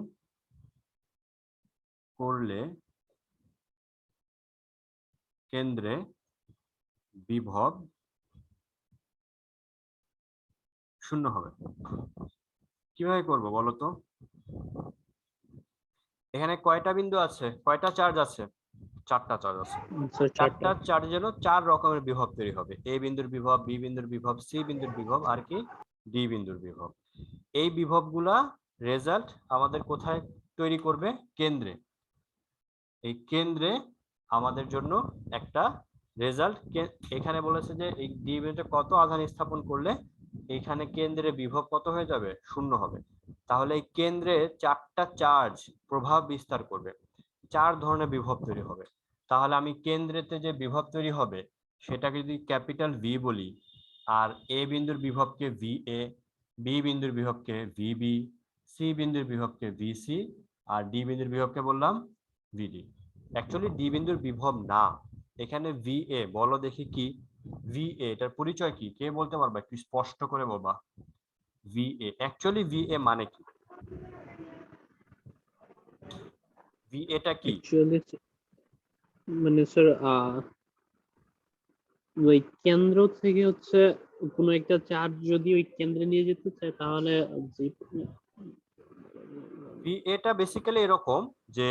করলে কেন্দ্রে বিভব শূন্য হবে। কিভাবে করব বলো তো? এখানে কয়টা বিন্দু আছে, কয়টা চার্জ আছে? 4টা চার্জ আছে। 4টা চার্জের জন্য 4 রকমের বিভব তৈরি হবে। এ বিন্দুর বিভব, বি বিন্দুর বিভব, সি বিন্দুর বিভব, আর কি ডি বিন্দুর বিভব। এই বিভবগুলা রেজাল্ট আমাদের কোথায় তৈরি করবে? কেন্দ্রে। এই কেন্দ্রে আমাদের জন্য একটা রেজাল্ট, এখানে বলেছে যে এই ডি বিন্দুতে কত আধান স্থাপন করলে এখানে কেন্দ্রে বিভব কত হয়ে যাবে? শূন্য হবে। তাহলে এই কেন্দ্রে 4টা চার্জ প্রভাব বিস্তার করবে, 4 ধরনের বিভব তৈরি হবে। তাহলে আমি কেন্দ্রেতে যে বিভব তৈরি হবে সেটাকে যদি ক্যাপিটাল ভি বলি, আর এ বিন্দুর বিভবকে ভি এ, বি বিন্দুর বিভবকে ভিবি, সি বিন্দুর বিভবকে ভিসি, আর ডি বিন্দুর বিভবকে বললাম ভিডি। অ্যাকচুয়ালি ডি বিন্দুর বিভব না, এখানে ভি এ। বলো দেখি কি ভি এ, এটার পরিচয় কি? কে বলতে পারবা? একটু স্পষ্ট করে বলবা। V A, actually V A মানে কি? ভি এটা কি? মানে স্যার ওই কেন্দ্র থেকে হচ্ছে কোনো একটা চার্জ যদি ওই কেন্দ্রে নিয়ে যেতে চায় তাহলে ভি এটা বেসিক্যালি এরকম যে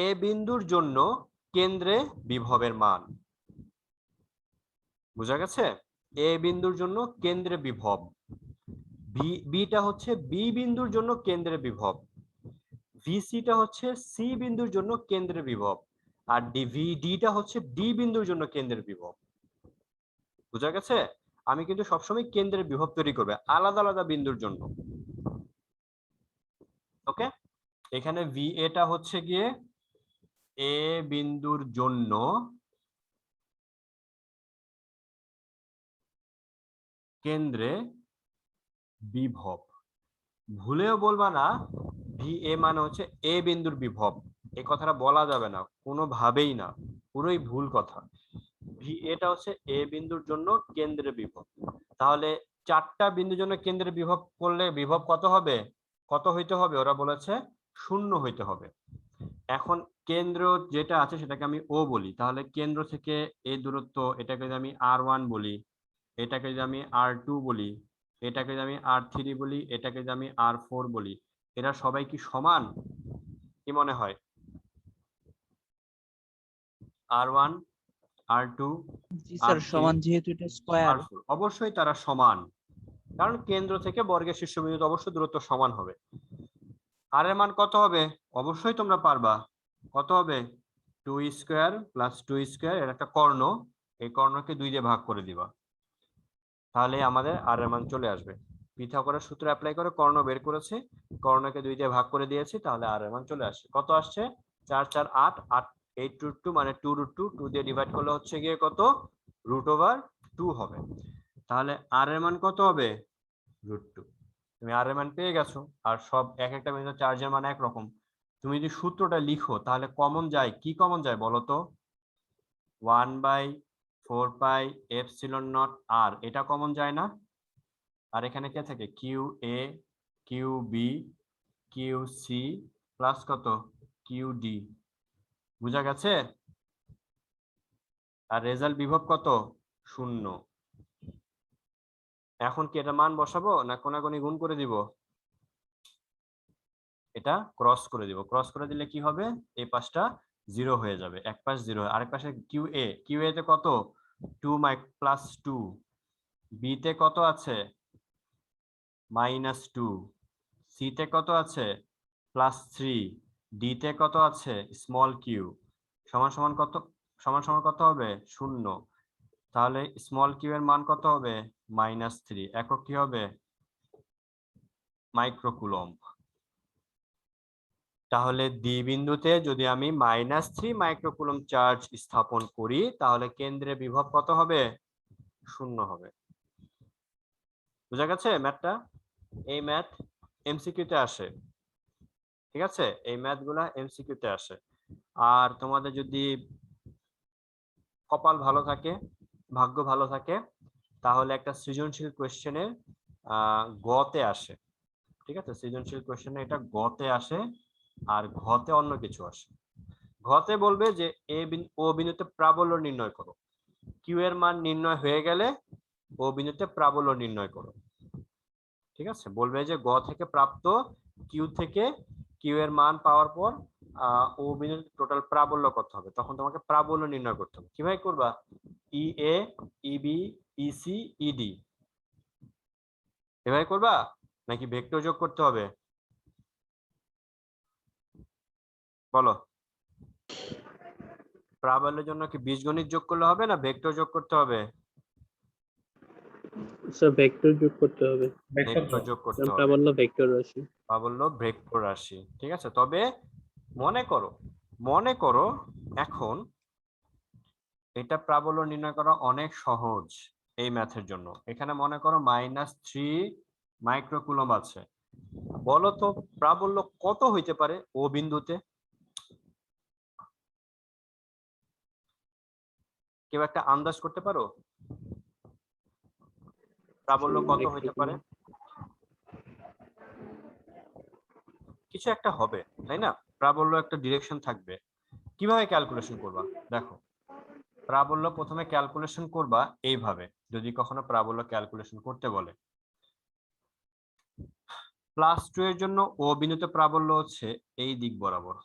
এ বিন্দুর জন্য কেন্দ্রে বিভবের মান, বুঝা গেছে? এ বিন্দুর জন্য কেন্দ্রে বিভব, বিটা হচ্ছে বি বিন্দুর জন্য কেন্দ্রে বিভব, ভিসিটা হচ্ছে সি বিন্দুর জন্য কেন্দ্রে বিভব, আর ডিভিডিটা হচ্ছে ডি বিন্দুর জন্য কেন্দ্রের বিভব। বুঝা গেছে? আমি কিন্তু সবসময় কেন্দ্রের বিভব তৈরি করবে আলাদা আলাদা বিন্দুর জন্য। ওকে, এখানে ভি এটা হচ্ছে গিয়ে এ বিন্দুর জন্য কেন্দ্রে বিভব। ভুলেও বলবা না ভি এ মানে হচ্ছে এ বিন্দুর বিভব, এই কথাটা বলা যাবে না কোনোভাবেই না, পুরোই ভুল কথা। ভি এটা হচ্ছে এ বিন্দুর জন্য কেন্দ্রে বিভব। তাহলে 4টা বিন্দুর জন্য কেন্দ্রে বিভব করলে বিভব কত হবে? কত হইতে হবে? ওরা বলেছে 0 হইতে হবে। এখন কেন্দ্র যেটা আছে সেটাকে আমি ও বলি, তাহলে কেন্দ্র থেকে এই দূরত্ব, এটাকে যদি আমি r1 বলি, এটাকে যদি আমি r2 বলি, এটাকে যদি আমি r3 বলি, এটাকে যদি আমি r4 বলি, এরা সবাই কি সমান? কি মনে হয়? r1 r2 জি স্যার, r3 সমান, যেহেতু এটা স্কয়ার। r4, অবশ্যই তারা সমান, কারণ কেন্দ্র থেকে বর্গের শীর্ষবিন্দুতে অবশ্যই দূরত্ব সমান হবে। আর এর মান কত হবে? অবশ্যই তোমরা পারবা। কত হবে? 2 স্কয়ার প্লাস 2 স্কয়ার, এর একটা কর্ণ, এই কর্ণকে 2 দিয়ে ভাগ করে দিবা, তাহলে আমাদের আর এর মান চলে আসবে। পিথাগোরাস সূত্র অ্যাপ্লাই করে কর্ণ বের করেছি, কর্ণকে 2 দিয়ে ভাগ করে দিয়েছি, তাহলে আর এর মান চলে আসছে। কত আসছে? 4 4 8 8 8 √2 মানে 2 √2, 2 দিয়ে ডিভাইড করলে হচ্ছে গিয়ে কত? √2 √2 হবে। তাহলে আর এর মান কত হবে? √2। তুমি আর এর মান পেয়ে গেছো, আর সব এক একটা বিন্দুতে চার্জের মান একরকম। তুমি যদি সূত্রটা লিখো তাহলে কমন যায়, কি কমন যায় বলো তো? 1/4 পাই এপসিলন নট আর, এটা কমন যায় না? আর এখানে কে থাকে? Q A, Q B, Q C plus কত? Q D. বুঝা গেছে? আর রেজাল্ট বিভব কত? 0। এখন কি এটা মান বসাবো না কোনাকুনি গুণ করে দিব? এটা ক্রস করে দিব। ক্রস করে দিলে কি হবে? এই পাশটা 0 হয়ে যাবে, এক পাশ 0, আরেক পাশে কিউ এ তে কত? 2 প্লাস 2। বি তে কত আছে? -2। সি তে কত আছে? +3। ডি তে কত আছে? Small Q. সমান সমান কত? সমান সমান কত হবে? 0। তাহলে স্মল কিউ এর মান কত হবে? -3। একক কি হবে? মাইক্রোকুলম্ব। তাহলে ডি বিন্দুতে যদি আমি -3 মাইক্রোকুলম্ব চার্জ স্থাপন করি তাহলে কেন্দ্রে বিভব কত হবে? 0 হবে। বুঝা গেছে ম্যাথটা? এই ম্যাথ এমসিকিউ তে আসে, ঠিক আছে? এই ম্যাথ গুলা এমসিকিউ তে আসে। আর তোমাদের যদি কপাল ভালো থাকে, ভাগ্য ভালো থাকে, তাহলে একটা সৃজনশীল কোশ্চেনে গতে আসে, ঠিক আছে? সৃজনশীল কোশ্চেনে এটা গতে আসে, আর ঘতে অন্য কিছু আসে। ঘতে বলবে যে ও বিন্দুতে প্রাবল্য নির্ণয় করো। কিউ এর মান নির্ণয় হয়ে গেলে ও বিন্দুতে প্রাবল্য নির্ণয় করো, ঠিক আছে? বলবে যে গ থেকে প্রাপ্ত কিউ থেকে কিউ এর মান পাওয়ার পর ও বিন্দুতে টোটাল প্রাবল্য কত হবে, তখন তোমাকে প্রাবল্য নির্ণয় করতে হবে। কিভাবে করবা? ই এ, ইবি, ইসি, ইডি, এভাবে করবা নাকি ভেক্টর যোগ করতে হবে? বলো। প্রাবল্যের জন্য কি বীজগণিত যোগ করলে হবে না ভেক্টর যোগ করতে হবে? স্যার ভেক্টর যোগ করতে হবে। ভেক্টর যোগ করতে হবে। প্রাবল্য ভেক্টর রাশি। প্রাবল্য ভেক্টর রাশি, ঠিক আছে? তবে মনে করো এখন এটা প্রাবল্য নির্ণয় করা অনেক সহজ এই ম্যাথের জন্য। এখানে মনে করো -3 মাইক্রোকুলম্ব আছে। বলো তো প্রাবল্য কত হইতে পারে ও বিন্দুতে? কেউ একটা আন্দাজ করতে পারো প্রাবল্য কত হইতে পারে? কিছু একটা হবে, তাই না? প্রাবল্য একটা ডিরেকশন থাকবে। কিভাবে ক্যালকুলেশন করবা? দেখো, প্রাবল্য প্রথমে ক্যালকুলেশন করবা এইভাবে, যদি কখনো প্রাবল্য ক্যালকুলেশন করতে বলে। +2 এর জন্য ও বিন্দুতে প্রাবল্য হচ্ছে এই দিক বরাবর,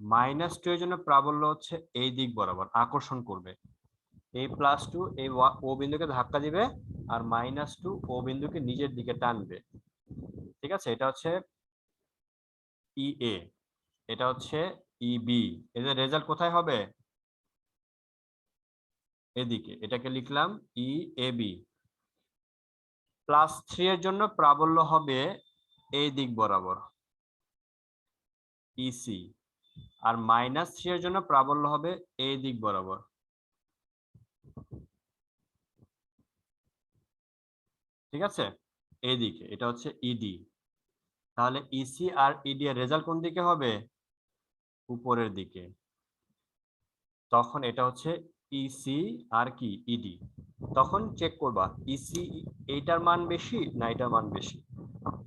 -2 এর জন্য প্রাবল্য হচ্ছে এই দিক বরাবর, আকর্ষণ করবে। এই +2 এই ও বিন্দুকে ধাক্কা দিবে, আর -2 ও বিন্দুকে নিজের দিকে টানবে, ঠিক আছে? এটা হচ্ছে ই এ, এটা হচ্ছে ইবি। এদের রেজাল্ট কোথায় হবে? এদিকে। এটাকে লিখলাম ই এ বি। +3 এর জন্য প্রাবল্য হবে এই দিক বরাবর, ইসি। আর -3 এর জন্য প্রাবল্য হবে এই দিক বরাবর, ঠিক আছে? এইদিকে। এটা হচ্ছে ইডি। তাহলে ইসি আর ইডি এর রেজাল্ট কোন দিকে হবে? উপরের দিকে। তখন এটা হচ্ছে ইসি আর কি ইডি। তখন চেক করবা ইসি এইটার মান বেশি না এটার মান বেশি।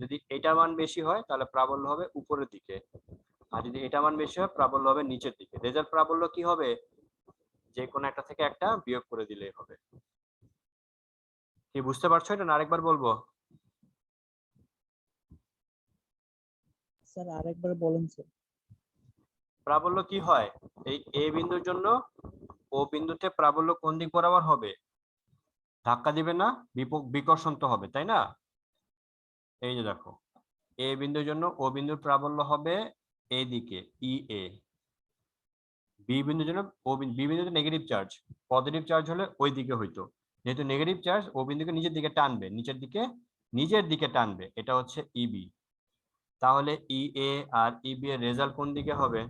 যদি এটার মান বেশি হয় তাহলে প্রাবল্য হবে উপরের দিকে, আর যদি এটা মান বেশি হয় প্রাবল্য হবে নিচের দিকে। রেজাল্ট প্রাবল্য কি হবে? যে কোনো একটা থেকে একটা বিয়োগ করে দিলেই হবে। কি বুঝতে পারছো এটা না আরেকবার বলবো? স্যার আরেকবার বলেন স্যার। প্রাবল্য কি হয়? এই এ বিন্দুর জন্য ও বিন্দুতে প্রাবল্য কোন দিক বরাবর হবে? ধাক্কা দিবে না, বিকর্ষণ তো হবে, তাই না? এই যে দেখো, এ বিন্দুর জন্য ও বিন্দুর প্রাবল্য হবে এই দিকে ই এ। বি বিন্দুর জন্য বি বিন্দুতে নেগেটিভ চার্জ, পজিটিভ চার্জ হলে ওই দিকে হইতো। যেহেতু নেগেটিভ চার্জ ও বিন্দুকে নিজের দিকে টানবে, নিজের দিকে টানবে, এটা হচ্ছে ইবি। তাহলে ই এ আর ইবি এর রেজাল্ট কোন দিকে হবে?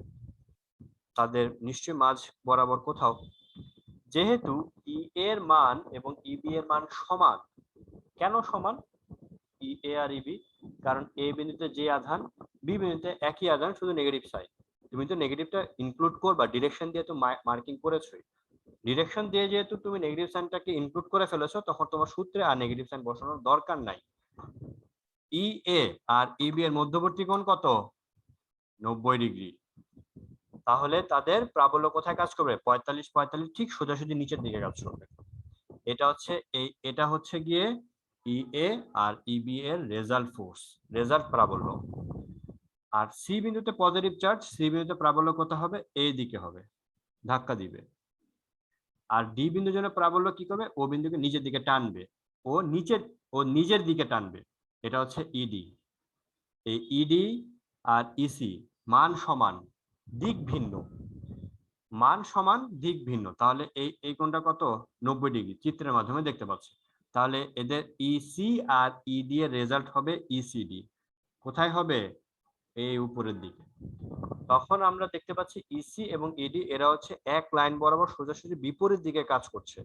তাদের নিশ্চয়ই মাঝ বরাবর কোথাও। যেহেতু ই এর মান এবং ইবি এর মান সমান, কেন সমান ই এ আর ইবি? কারণ এ বিন্দুতে যে আধান, বি বিন্দুতে একই আধান, শুধু নেগেটিভ সাইড। তুমি তো নেগেটিভটা ইনক্লুড করবা, ডিরেকশন দিয়ে তো মার্কিং করেছোই। ডিরেকশন দিয়ে যেহেতু তুমি নেগেটিভ সাইনটাকে ইনক্লুড করে ফেলেছো, তখন তোমার সূত্রে আর নেগেটিভ সাইন বসানোর দরকার নাই। ই এ আর ইবি এর মধ্যবর্তী কোণ কত? 90 ডিগ্রি। তাহলে তাদের প্রাবল্য কোথায় কাজ করবে? 45 45, ঠিক সোজাসুজি নিচের দিকে কাজ করবে। এটা হচ্ছে গিয়ে ই এ আর ইবি এর রেজাল্ট ফোর্স, রেজাল্ট প্রাবল্য। আর সি বিন্দুতে পজিটিভ চার্জ, সি বিন্দুতে প্রাবল্য কত হবে? এই দিকে হবে, ধাক্কা দিবে। আর ডি বিন্দুর জন্য প্রাবল্য কি করবে? ও বিন্দুকে নিচের দিকে টানবে, ও নিজের দিকে টানবে। এটা হচ্ছে ইডি। এই ইডি আর ইসি মান সমান, দিক ভিন্ন। মান সমান, দিক ভিন্ন, তাহলে এই কোণটা কত? 90 ডিগ্রি, চিত্রের মাধ্যমে দেখতে পাচ্ছি। তাহলে এদের ইসি আর ইডি এর রেজাল্ট হবে ইসিডি। কোথায় হবে? এই উপরের দিকে। তখন আমরা দেখতে পাচ্ছি ইসি এবং ইডি এরা হচ্ছে এক লাইন বরাবর সোজাসুজি বিপরীত দিকে কাজ করছে।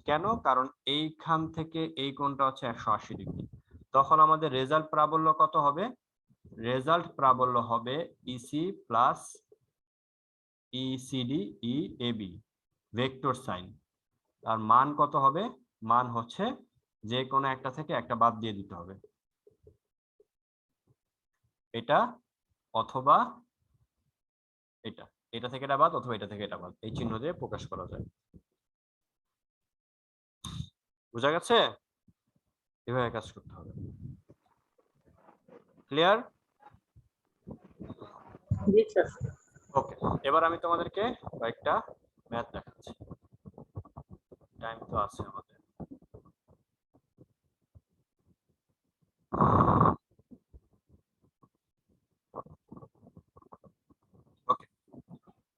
কেন? কারণ এইখান থেকে এই কোণটা হচ্ছে 180 ডিগ্রি। তখন আমাদের রেজাল্ট প্রাবল্য কত হবে? রেজাল্ট প্রাবল্য হবে ইসি প্লাস ইসিডি ই এবি, ভেক্টর সাইন। আর মান কত হবে? মান হচ্ছে যে কোনো একটা থেকে একটা বাদ দিয়ে দিতে হবে, এটা অথবা এটা, এটা থেকে এটা বাদ অথবা এটা থেকে এটা বাদ, এই চিহ্ন দিয়ে প্রকাশ করা যায়। বুঝা গেছে? এভাবে কাজ করতে হবে। ক্লিয়ার? ওকে, এবার আমি তোমাদেরকে কয়েকটা ম্যাথ দেখাচ্ছি। টাইম তো আছে আমাদের। ওকে,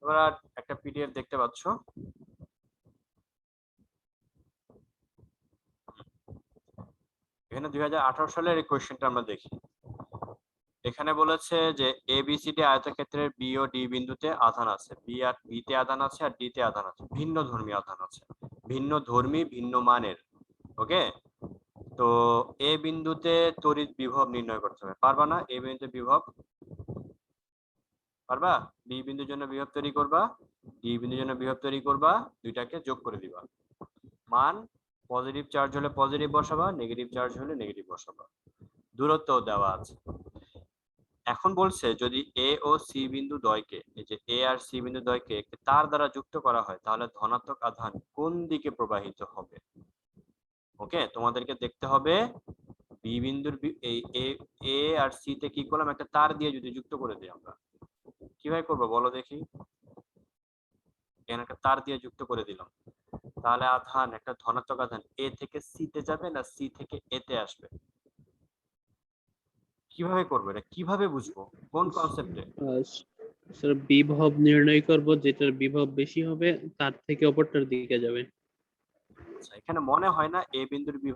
এবার আর একটা পিডিএফ দেখতে পাচ্ছ। এখানে 2018 সালের এই কোয়েশ্চেনটা আমরা দেখি। এখানে বলেছে যে এবিসিডি আয়তক্ষেত্রের বি ও ডি বিন্দুতে আধান আছে, বি তে আধান আছে আর ডি তে আধান আছে, ভিন্ন ধর্মী আধান আছে, ভিন্ন ধর্মী ভিন্ন মানের। ওকে, তো এ বিন্দুতে তড়িৎ বিভব নির্ণয় করতে হবে। পারবা না? এ বিন্দুতে বিভব পারবা? বি বিন্দুর জন্য বিভব তৈরি করবা, ডি বিন্দুর জন্য বিভব তৈরি করবা, দুইটাকে যোগ করে দিবা। মান পজিটিভ চার্জ হলে পজিটিভ বসাবা, নেগেটিভ চার্জ হলে নেগেটিভ বসাবা। দূরত্ব দেওয়া আছে। এখন বলছে যদি এ ও সি বিন্দু দ্বয়কে, এই যে এ আর সি বিন্দু দ্বয়কে একটি তার দ্বারা যুক্ত করা হয়, তাহলে ধনাত্মক আধান কোন দিকে প্রবাহিত হবে? ওকে, তোমাদেরকে দেখতে হবে বি বিন্দুর এই এ আর সি তে কি করলাম? একটা তার দিয়ে যদি যুক্ত করে দিই আমরা, কিভাবে করবো বলো দেখি? এখানে একটা তার দিয়ে যুক্ত করে দিলাম, তাহলে আধান, একটা ধনাত্মক আধান এ থেকে সি তে যাবে না সি থেকে এ তে আসবে? কিভাবে করবো এটা? কিভাবে বুঝবো? কোন কনসেপ্টে? স্যার বিভব নির্ণয় করব, যেটার বিভব বেশি হবে তার থেকে অপরটার দিকে যাবে। আচ্ছা, এখানে মনে হয় না এ বিন্দুর বিভব